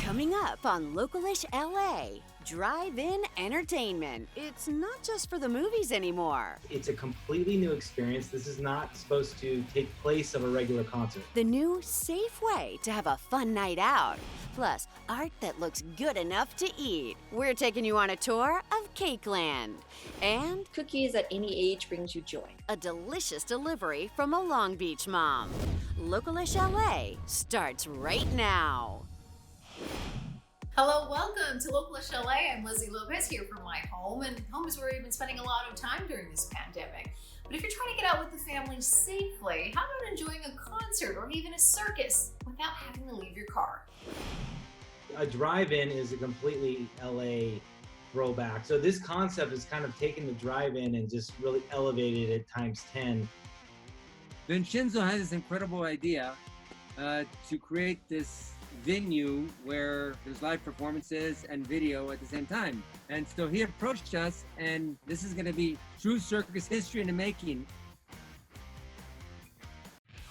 Coming up on Localish LA, drive-in entertainment. It's not just for the movies anymore. It's a completely new experience. This is not supposed to take place of a regular concert. The new safe way to have a fun night out. Plus, art that looks good enough to eat. We're taking you on a tour of Cakeland. And cookies at any age brings you joy. A delicious delivery from a Long Beach mom. Localish LA starts right now. Hello, welcome to Localish LA. I'm Lizzie Lopez here from my home, and home is where we've been spending a lot of time during this pandemic. But if you're trying to get out with the family safely, how about enjoying a concert or even a circus without having to leave your car? A drive-in is a completely LA throwback. So this concept is kind of taken the drive-in and just really elevated it times 10. Vincenzo has this incredible idea to create this venue where there's live performances and video at the same time. And so he approached us, and this is going to be true circus history in the making.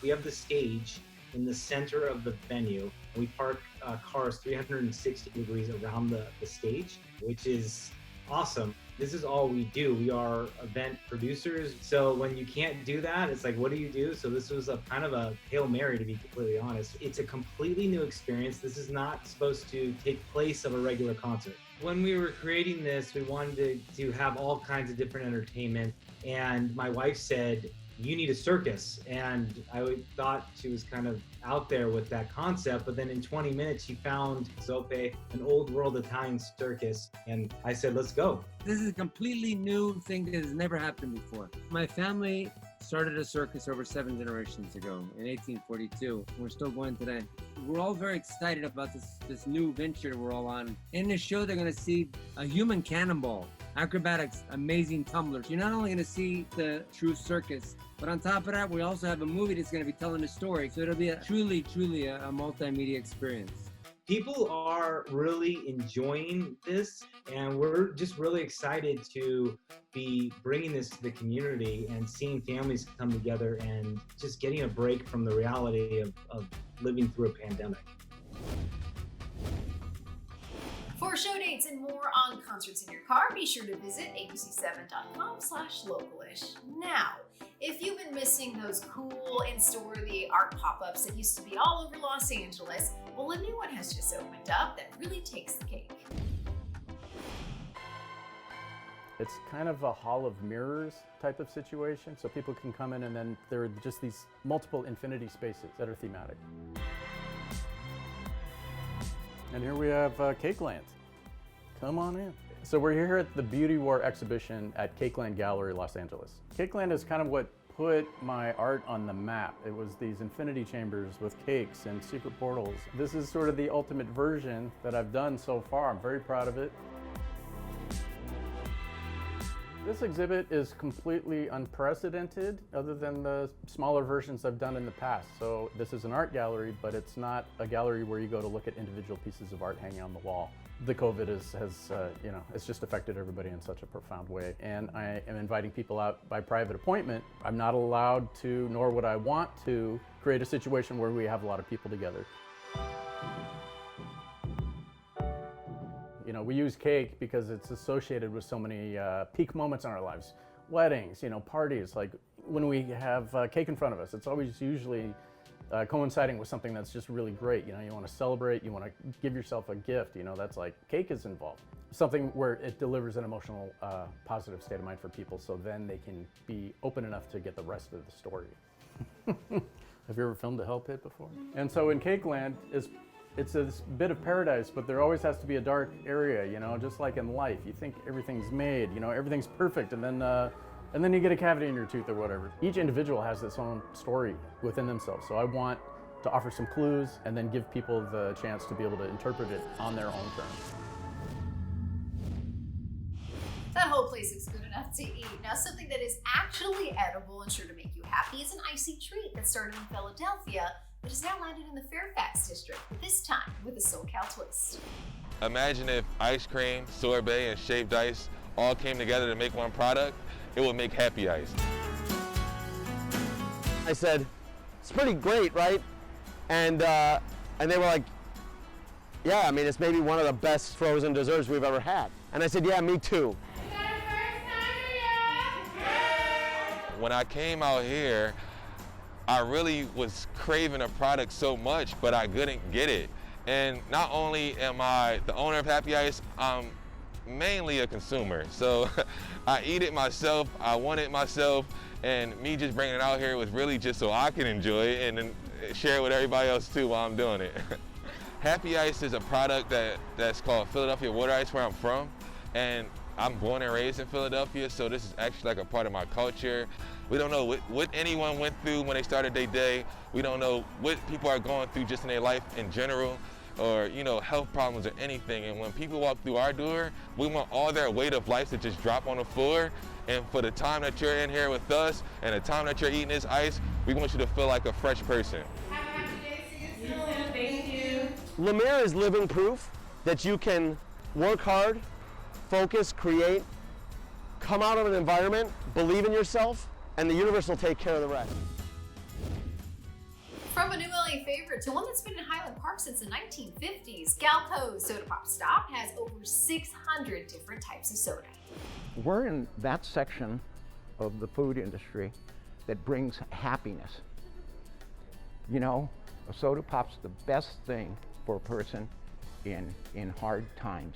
We have the stage in the center of the venue. We park cars 360 degrees around the stage, which is awesome. This is all we do. We are event producers. So when you can't do that, it's like, what do you do? So this was a kind of a Hail Mary, to be completely honest. It's a completely new experience. This is not supposed to take place of a regular concert. When we were creating this, we wanted to have all kinds of different entertainment. And my wife said, you need a circus. And I thought she was kind of out there with that concept, but then in 20 minutes, she found Zope, an old world Italian circus. And I said, let's go. This is a completely new thing that has never happened before. My family started a circus over 7 generations ago in 1842. We're still going today. We're all very excited about this new venture we're all on. In this show, they're gonna see a human cannonball, acrobatics, amazing tumblers. You're not only gonna see the true circus, but on top of that, we also have a movie that's gonna be telling a story. So it'll be truly a multimedia experience. People are really enjoying this, and we're just really excited to be bringing this to the community and seeing families come together and just getting a break from the reality of living through a pandemic. For show dates and more on concerts in your car, be sure to visit abc7.com/localish. Now, if you've been missing those cool Insta-worthy art pop-ups that used to be all over Los Angeles, well, a new one has just opened up that really takes the cake. It's kind of a hall of mirrors type of situation, so people can come in and then there are just these multiple infinity spaces that are thematic. And here we have Cakeland. Come on in. So we're here at the Beauty War exhibition at Cakeland Gallery, Los Angeles. Cakeland is kind of what put my art on the map. It was these infinity chambers with cakes and secret portals. This is sort of the ultimate version that I've done so far. I'm very proud of it. This exhibit is completely unprecedented other than the smaller versions I've done in the past. So this is an art gallery, but it's not a gallery where you go to look at individual pieces of art hanging on the wall. The COVID it's just affected everybody in such a profound way. And I am inviting people out by private appointment. I'm not allowed to, nor would I want to, create a situation where we have a lot of people together. You know, we use cake because it's associated with so many peak moments in our lives. Weddings, parties, like when we have cake in front of us, it's always usually coinciding with something that's just really great. You want to celebrate, you want to give yourself a gift, that's like cake is involved. Something where it delivers an emotional, positive state of mind for people so then they can be open enough to get the rest of the story. Have you ever filmed a hell pit before? And so in Cakeland, it's this bit of paradise, but there always has to be a dark area, just like in life. You think everything's made, everything's perfect, and then you get a cavity in your tooth or whatever. Each individual has its own story within themselves. So I want to offer some clues and then give people the chance to be able to interpret it on their own terms. That whole place looks good enough to eat. Now, something that is actually edible and sure to make you happy is an icy treat that started in Philadelphia, but has now landed in the Fairfax district, this time with a SoCal twist. Imagine if ice cream, sorbet, and shaved ice all came together to make one product. It would make happy ice. I said, it's pretty great, right? And they were like, yeah, I mean, it's maybe one of the best frozen desserts we've ever had. And I said, yeah, me too. When I came out here, I really was craving a product so much, but I couldn't get it. And not only am I the owner of Happy Ice, I'm mainly a consumer. So I eat it myself, I want it myself, and me just bringing it out here was really just so I can enjoy it and then share it with everybody else too while I'm doing it. Happy Ice is a product that's called Philadelphia Water Ice, where I'm from. And I'm born and raised in Philadelphia, so this is actually like a part of my culture. We don't know what anyone went through when they started their day. We don't know what people are going through just in their life in general, or health problems or anything. And when people walk through our door, we want all their weight of life to just drop on the floor. And for the time that you're in here with us and the time that you're eating this ice, we want you to feel like a fresh person. Thank you. Lemire is living proof that you can work hard, focus, create, come out of an environment, believe in yourself, and the universe will take care of the rest. From a new LA favorite to one that's been in Highland Park since the 1950s, Galco's Soda Pop Stop has over 600 different types of soda. We're in that section of the food industry that brings happiness. A soda pop's the best thing for a person in hard times.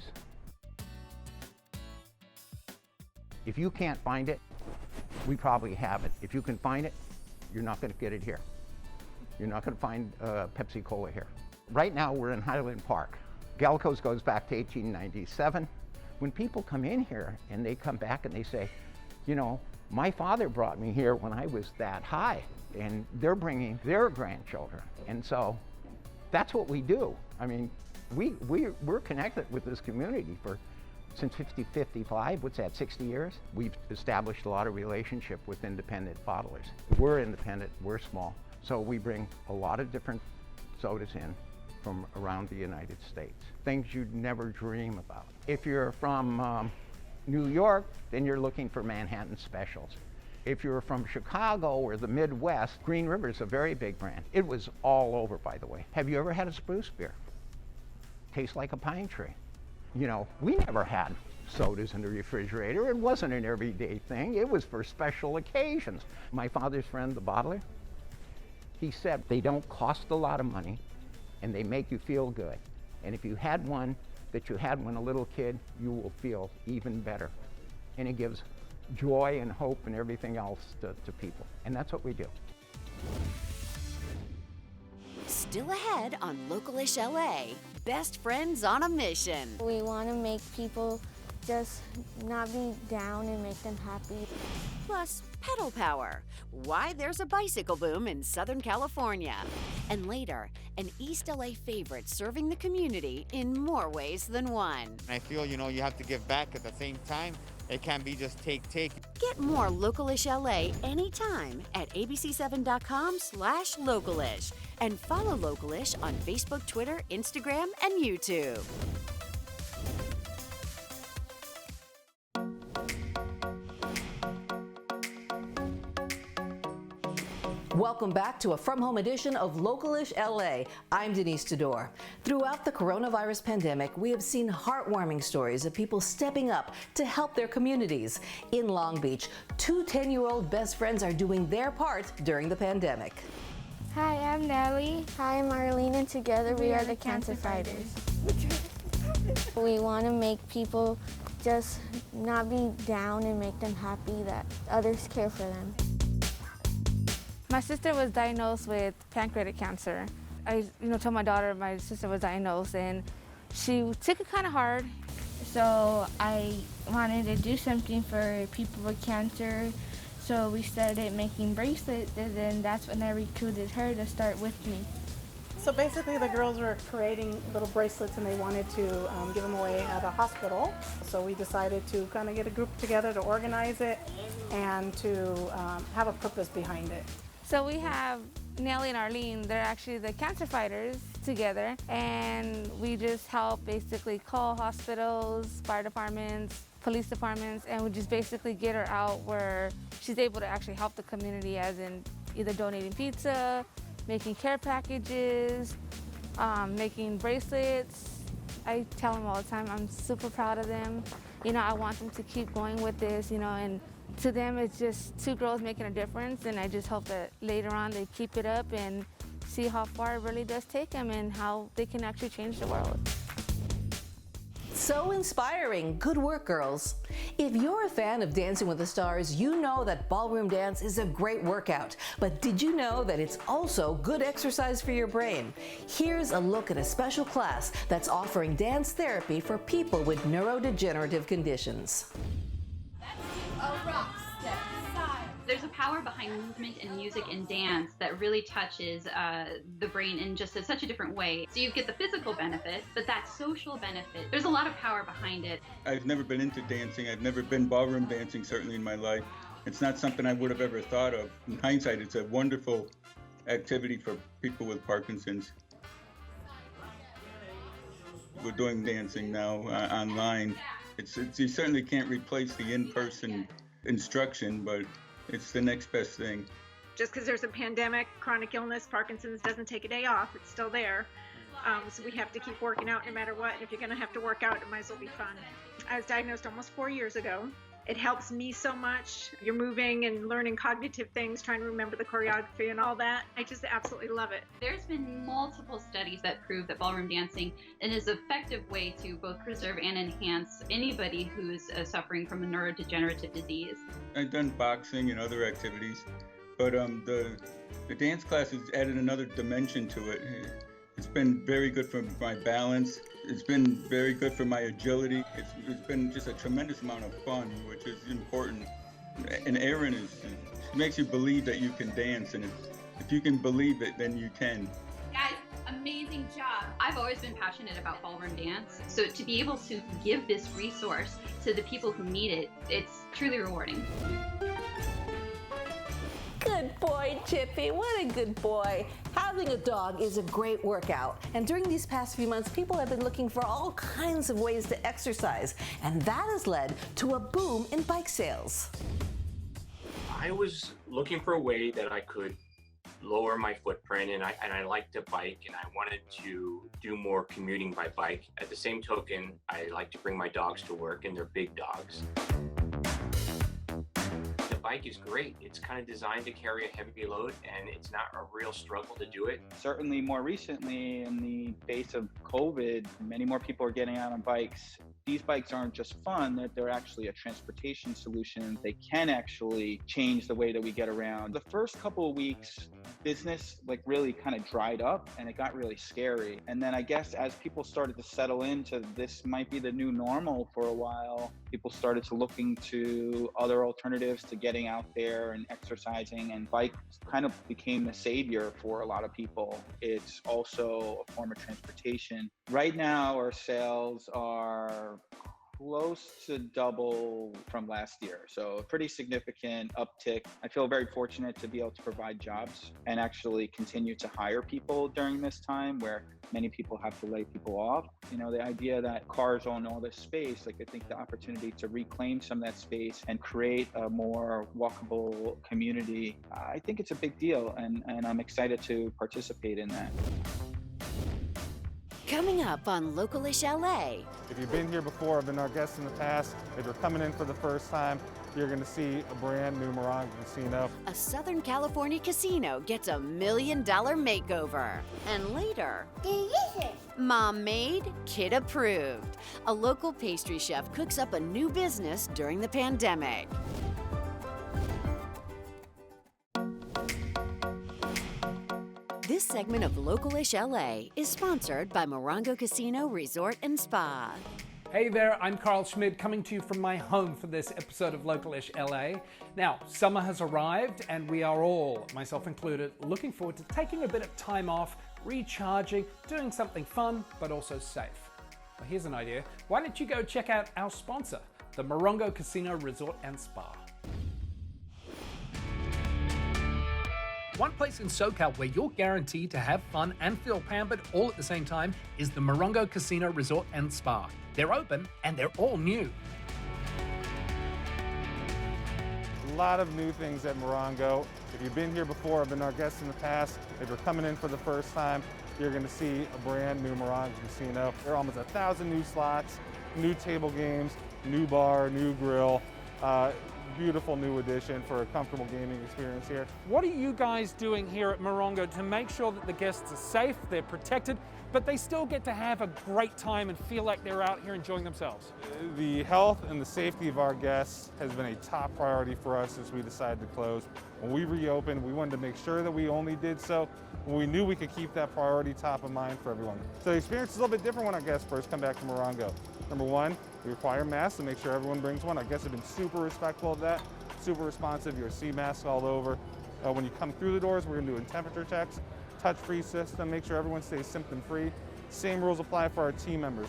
If you can't find it, we probably have it. If you can find it, you're not going to get it here. You're not going to find Pepsi Cola here. Right now, we're in Highland Park. Galco's goes back to 1897. When people come in here and they come back and they say, my father brought me here when I was that high, and they're bringing their grandchildren. And so that's what we do. I mean, we're connected with this community since 55, what's that, 60 years? We've established a lot of relationship with independent bottlers. We're independent, we're small, so we bring a lot of different sodas in from around the United States. Things you'd never dream about. If you're from New York, then you're looking for Manhattan Specials. If you're from Chicago or the Midwest, Green River's a very big brand. It was all over, by the way. Have you ever had a spruce beer? Tastes like a pine tree. We never had sodas in the refrigerator. It wasn't an everyday thing. It was for special occasions. My father's friend, the bottler, he said they don't cost a lot of money and they make you feel good. And if you had one that you had when a little kid, you will feel even better. And it gives joy and hope and everything else to people. And that's what we do. Still ahead on Localish LA, best friends on a mission. We want to make people just not be down and make them happy. Plus, pedal power, why there's a bicycle boom in Southern California. And later, an East LA favorite serving the community in more ways than one. I feel, you have to give back at the same time. It can't be just take. Get more Localish LA anytime at abc7.com/Localish and follow Localish on Facebook, Twitter, Instagram, and YouTube. Welcome back to a From Home edition of Localish LA. I'm Denise Tudor. Throughout the coronavirus pandemic, we have seen heartwarming stories of people stepping up to help their communities. In Long Beach, two 10-year-old best friends are doing their part during the pandemic. Hi, I'm Nellie. Hi, I'm Marlene, and together we are the Cancer Fighters. We want to make people just not be down and make them happy that others care for them. My sister was diagnosed with pancreatic cancer. I told my daughter my sister was diagnosed, and she took it kind of hard. So I wanted to do something for people with cancer. So we started making bracelets, and then that's when I recruited her to start with me. So basically the girls were creating little bracelets and they wanted to give them away at a hospital. So we decided to kind of get a group together to organize it and to have a purpose behind it. So we have Nellie and Arlene, they're actually the Cancer Fighters together, and we just help basically call hospitals, fire departments, police departments, and we just basically get her out where she's able to actually help the community, as in either donating pizza, making care packages, making bracelets, I tell them all the time I'm super proud of them. You know, I want them to keep going with this, you know, and to them it's just two girls making a difference, and I just hope that later on they keep it up and see how far it really does take them and how they can actually change the world. So inspiring. Good work, girls. If you're a fan of Dancing with the Stars, you know that ballroom dance is a great workout. But did you know that it's also good exercise for your brain? Here's a look at a special class that's offering dance therapy for people with neurodegenerative conditions. There's a power behind movement and music and dance that really touches the brain in just such a different way. So you get the physical benefit, but that social benefit, there's a lot of power behind it. I've never been into dancing. I've never been ballroom dancing, certainly in my life. It's not something I would have ever thought of. In hindsight, it's a wonderful activity for people with Parkinson's. We're doing dancing now online. You certainly can't replace the in-person instruction, but it's the next best thing. Just because there's a pandemic, chronic illness, Parkinson's doesn't take a day off. It's still there. So we have to keep working out no matter what. And if you're going to have to work out, it might as well be fun. I was diagnosed almost 4 years ago. It helps me so much. You're moving and learning cognitive things, trying to remember the choreography and all that. I just absolutely love it. There's been multiple studies that prove that ballroom dancing is an effective way to both preserve and enhance anybody who's suffering from a neurodegenerative disease. I've done boxing and other activities, but the dance class has added another dimension to it. It's been very good for my balance. It's been very good for my agility. It's been just a tremendous amount of fun, which is important. And Erin she makes you believe that you can dance, and if you can believe it, then you can. Guys, amazing job. I've always been passionate about ballroom dance, so to be able to give this resource to the people who need it, it's truly rewarding. Good boy, Chippy. What a good boy. Having a dog is a great workout. And during these past few months, people have been looking for all kinds of ways to exercise. And that has led to a boom in bike sales. I was looking for a way that I could lower my footprint, and I like to bike, and I wanted to do more commuting by bike. At the same token, I like to bring my dogs to work, and they're big dogs. Bike is great. It's kind of designed to carry a heavy load, and it's not a real struggle to do it. Certainly more recently, in the face of COVID, many more people are getting out on bikes. These bikes aren't just fun, they're actually a transportation solution. They can actually change the way that we get around. The first couple of weeks, business really kind of dried up, and it got really scary. And then I guess as people started to settle into this might be the new normal for a while, people started to look into other alternatives to getting out there and exercising, and bike kind of became the savior for a lot of people. It's also a form of transportation. Right now, our sales are close to double from last year. So a pretty significant uptick. I feel very fortunate to be able to provide jobs and actually continue to hire people during this time where many people have to lay people off. You know, the idea that cars own all this space, I think the opportunity to reclaim some of that space and create a more walkable community, I think it's a big deal, and I'm excited to participate in that. Coming up on Localish LA. If you've been here before, I've been our guest in the past. If you're coming in for the first time, you're going to see a brand new Morongo Casino. A Southern California casino gets $1 million makeover. And later, delicious. Mom made, kid approved. A local pastry chef cooks up a new business during the pandemic. This segment of Localish LA is sponsored by Morongo Casino Resort and Spa. Hey there, I'm Carl Schmid coming to you from my home for this episode of Localish LA. Now, summer has arrived and we are all, myself included, looking forward to taking a bit of time off, recharging, doing something fun but also safe. Well, here's an idea. Why don't you go check out our sponsor, the Morongo Casino Resort and Spa. One place in SoCal where you're guaranteed to have fun and feel pampered all at the same time is the Morongo Casino Resort and Spa. They're open and they're all new. A lot of new things at Morongo. If you've been here before, I've been our guest in the past. If you're coming in for the first time, you're going to see a brand new Morongo Casino. There are almost 1,000 new slots, new table games, new bar, new grill. Beautiful new addition for a comfortable gaming experience here. What are you guys doing here at Morongo to make sure that the guests are safe, they're protected, but they still get to have a great time and feel like they're out here enjoying themselves? The health and the safety of our guests has been a top priority for us since we decided to close. When we reopened, we wanted to make sure that we only did so when we knew we could keep that priority top of mind for everyone. So the experience is a little bit different when our guests first come back to Morongo. Number one, we require masks to make sure everyone brings one. Our guests have been super respectful of that, super responsive. You'll see masks all over. When you come through the doors, we're gonna do temperature checks, touch-free system, make sure everyone stays symptom-free. Same rules apply for our team members.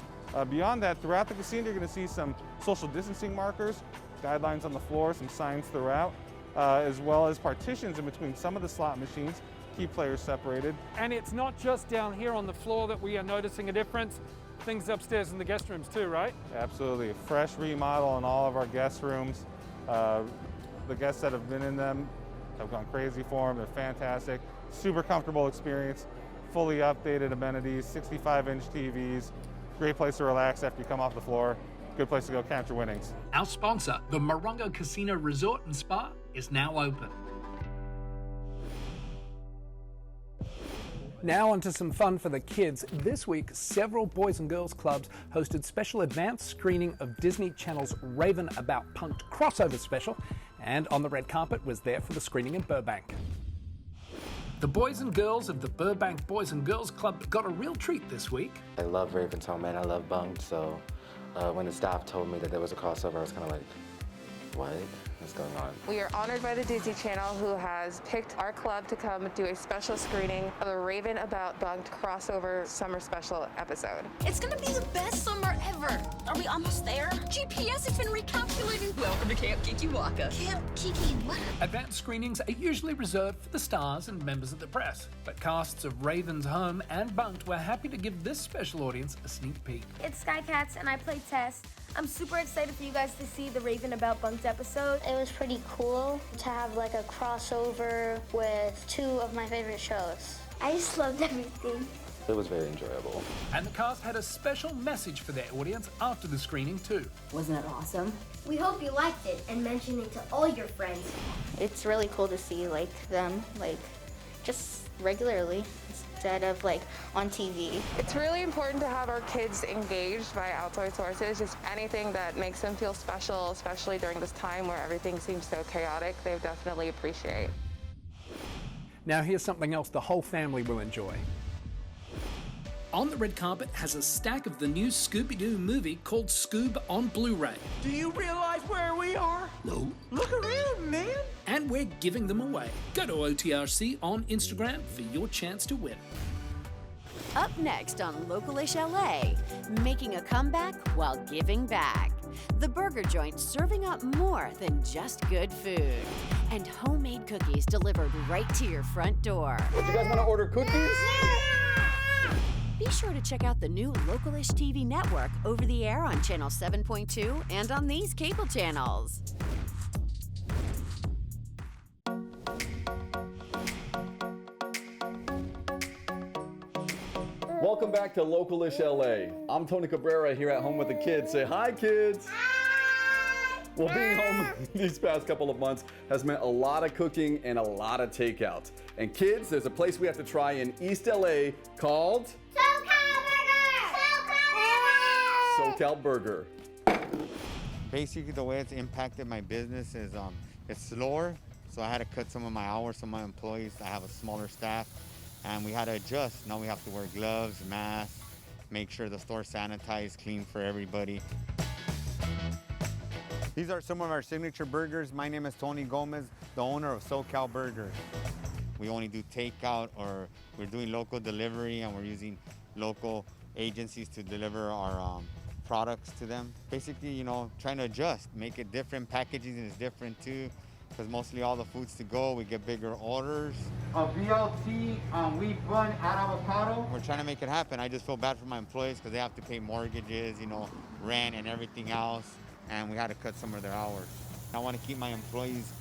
Beyond that, throughout the casino, you're gonna see some social distancing markers, guidelines on the floor, some signs throughout, as well as partitions in between some of the slot machines, keep players separated. And it's not just down here on the floor that we are noticing a difference. Things upstairs in the guest rooms too, right? Absolutely. A fresh remodel in all of our guest rooms. The guests that have been in them have gone crazy for them. They're fantastic. Super comfortable experience. Fully updated amenities, 65-inch TVs. Great place to relax after you come off the floor. Good place to go count your winnings. Our sponsor, the Morongo Casino Resort and Spa, is now open. Now onto some fun for the kids. This week, several Boys and Girls Clubs hosted special advanced screening of Disney Channel's Raven About Bunk'd crossover special, and On the Red Carpet was there for the screening in Burbank. The boys and girls of the Burbank Boys and Girls Club got a real treat this week. I love Raven's Home and I love Bunk'd, so when the staff told me that there was a crossover, I was kind of like, what? What's going on? We are honored by the Disney Channel, who has picked our club to come do a special screening of the Raven About Bunk'd crossover summer special episode. It's gonna be the best summer ever. Are we almost there? GPS has been recalculating. Welcome to Camp Kikiwaka. Camp Kiki what? Advanced screenings are usually reserved for the stars and members of the press, but casts of Raven's Home and Bunk'd were happy to give this special audience a sneak peek. It's Sky Cats and I play Tess. I'm super excited for you guys to see the Raven About Bunk'd episode. It was pretty cool to have like a crossover with two of my favorite shows. I just loved everything. It was very enjoyable. And the cast had a special message for their audience after the screening too. Wasn't it awesome? We hope you liked it and mention it to all your friends. It's really cool to see them just regularly instead of on TV. It's really important to have our kids engaged by outside sources, just anything that makes them feel special, especially during this time where everything seems so chaotic, they definitely appreciate. Now here's something else the whole family will enjoy. On the Red Carpet has a stack of the new Scooby-Doo movie called Scoob on Blu-ray. Do you realize where we are? No. Look around, man. And we're giving them away. Go to OTRC on Instagram for your chance to win. Up next on Localish LA, making a comeback while giving back. The burger joint serving up more than just good food. And homemade cookies delivered right to your front door. What, you guys want to order cookies? Yeah! Be sure to check out the new Localish TV network over the air on Channel 7.2 and on these cable channels. Welcome back to Localish LA. I'm Tony Cabrera here at home with the kids. Say hi, kids. Hi. Well, being home these past couple of months has meant a lot of cooking and a lot of takeout. And kids, there's a place we have to try in East LA called SoCal Burger. Basically, the way it's impacted my business is it's slower, so I had to cut some of my hours, some of my employees. I have a smaller staff, and we had to adjust. Now we have to wear gloves, masks, make sure the store sanitized, clean for everybody. These are some of our signature burgers. My name is Tony Gomez, the owner of SoCal Burger. We only do takeout, or we're doing local delivery, and we're using local agencies to deliver our products to them. Basically, trying to adjust, make it different. Packaging is different too, because mostly all the food's to go. We get bigger orders. A BLT wheat bun, add avocado. We're trying to make it happen. I just feel bad for my employees because they have to pay mortgages, rent and everything else, and we had to cut some of their hours. I want to keep my employees,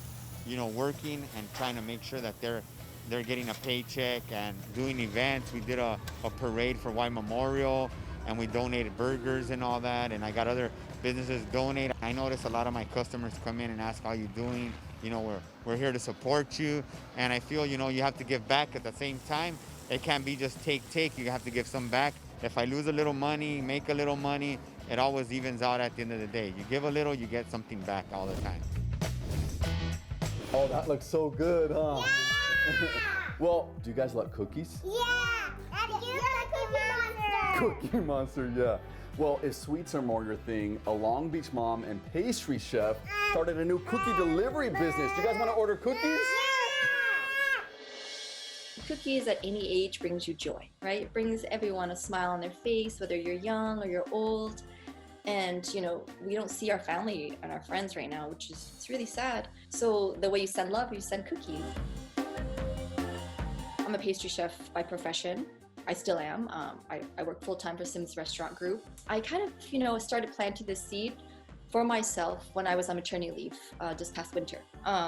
working and trying to make sure that they're they're getting a paycheck and doing events. We did a parade for White Memorial, and we donated burgers and all that, and I got other businesses donate. I notice a lot of my customers come in and ask how you doing. You know, we're here to support you, and I feel, you know, you have to give back at the same time. It can't be just take. You have to give some back. If I lose a little money, make a little money, it always evens out at the end of the day. You give a little, you get something back all the time. Oh, that looks so good, huh? Yeah! Well, do you guys love cookies? Yeah! Daddy, you're a cookie monster! Cookie monster, yeah. Well, if sweets are more your thing, a Long Beach mom and pastry chef started a new cookie delivery business. Do you guys want to order cookies? Yeah! Cookies at any age brings you joy, right? It brings everyone a smile on their face, whether you're young or you're old. And, you know, we don't see our family and our friends right now, which is it's really sad. So the way you send love, you send cookies. I'm a pastry chef by profession. I still am. I work full-time for Sims Restaurant Group. I kind of, you know, started planting this seed for myself when I was on maternity leave just past winter.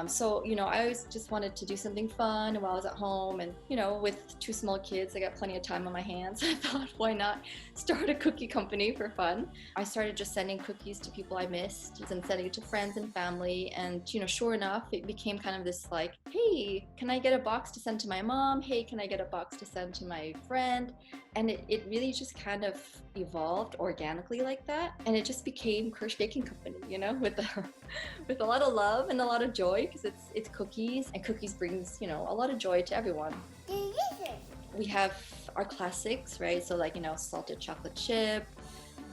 So, you know, I always just wanted to do something fun while I was at home. And, you know, with 2 small kids, I got plenty of time on my hands. I thought, why not start a cookie company for fun? I started just sending cookies to people I missed and sending it to friends and family. And, you know, sure enough, it became kind of this like, hey, can I get a box to send to my mom? Hey, can I get a box to send to my friend? And it really just kind of evolved organically like that. And it just became Kirsch Baking Company, you know, with a lot of love and a lot of joy, because it's cookies, and cookies brings, you know, a lot of joy to everyone. Delicious! We have our classics, right? So like, you know, salted chocolate chip,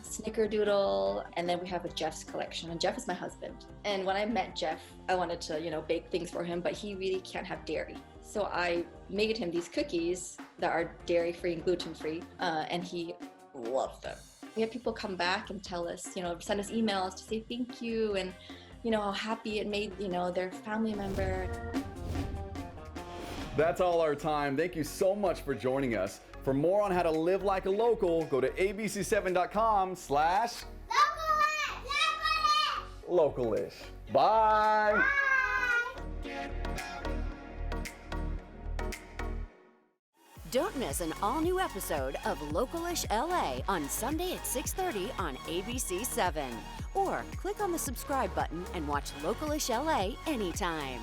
snickerdoodle, and then we have a Jeff's collection. And Jeff is my husband. And when I met Jeff, I wanted to, you know, bake things for him, but he really can't have dairy. So I made him these cookies that are dairy-free and gluten-free, and he loved them. We have people come back and tell us, you know, send us emails to say thank you and, you know, how happy it made, you know, their family member. That's all our time. Thank you so much for joining us. For more on how to live like a local, go to abc7.com/Localish. Bye. Don't miss an all-new episode of Localish LA on Sunday at 6:30 on ABC7. Or click on the subscribe button and watch Localish LA anytime.